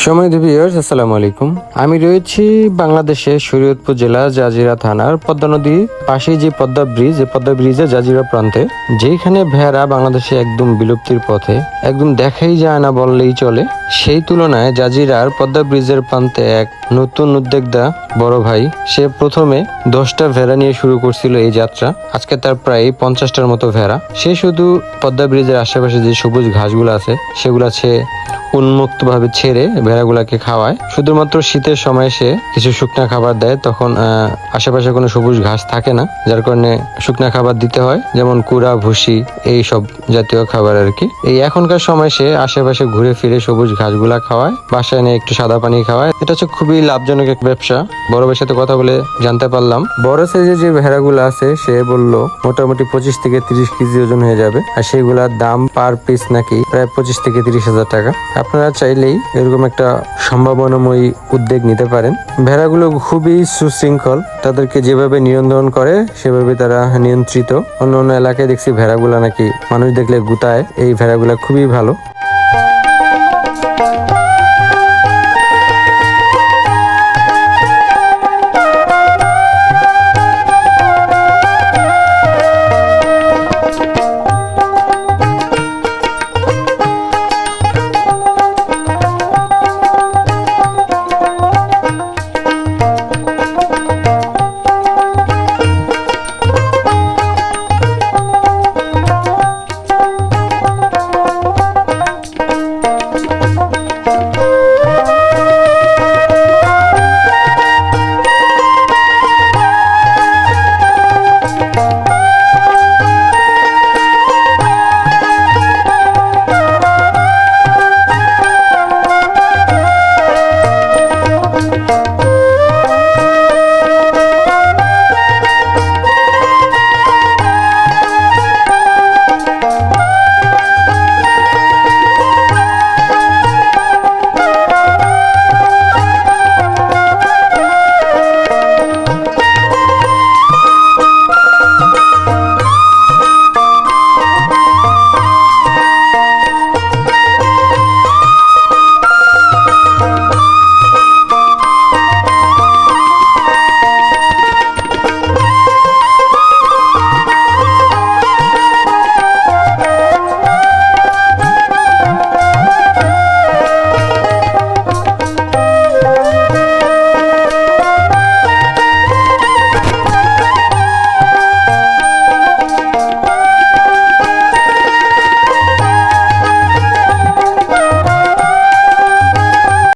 সম্মানিত ভিউয়ার্স, আসসালামু আলাইকুম। আমি রয়েছি বাংলাদেশের শরীয়তপুর জেলা জাজিরা থানার পদ্মা নদীর পাশেই যে পদ্মা ব্রিজ, এই পদ্মা ব্রিজের জাজিরা প্রান্তে, যেখানে ভেড়া বাংলাদেশে একদম বিলুপ্তির পথে, একদম দেখাই যায় না বললেই চলে। সেই তুলনায় জাজিরার পদ্মা ব্রিজের প্রান্তে এক নতুন উদ্যোক্তা বড় ভাই, সে প্রথমে 10টা ভেড়া নিয়ে শুরু করছিল এই যাত্রা। আজকে তার প্রায় 50টার মতো ভেড়া। সে শুধু পদ্মা ব্রিজের আশেপাশে যে সবুজ ঘাসগুলো আছে সেগুলা সে উন্মুক্ত ভাবে ছেড়ে ভেড়াগুলাকে খাওয়ায়। শুধুমাত্র শীতের সময় সে কিছু শুকনা খাবার দেয়, তখন আশেপাশে কোনো সবুজ ঘাস থাকে না, যার কারণে শুকনা খাবার দিতে হয়, যেমন কুড়া, ভুসি, এই সব জাতীয় খাবার আর কি। এই এখনকার সময় সে আশেপাশে ঘুরে ফিরে সবুজ ঘাসগুলা খাওয়ায়, বাসায় এনে একটু সাদা পানি খাওয়ায়। এটা হচ্ছে খুবই লাভজনক এক ব্যবসা। বড় ভাইয়ের সাথে কথা বলে জানতে পারলাম, বড় সাইজের যে ভেড়াগুলো আছে সে বলল মোটামুটি 25 থেকে 30 কেজি ওজন হয়ে যাবে, আর সেগুলার দাম পার পিস নাকি প্রায় 25 থেকে 30,000 টাকা। আপনারা চাইলেই এরকম একটা সম্ভাবনাময়ী উদ্যোগ নিতে পারেন। ভেড়াগুলো খুবই সুশৃঙ্খল, তাদেরকে যেভাবে নিয়ন্ত্রণ করে সেভাবে তারা নিয়ন্ত্রিত। অন্য অন্য এলাকায় দেখছি ভেড়াগুলা নাকি মানুষ দেখলে গুতায়, এই ভেড়াগুলা খুবই ভালো।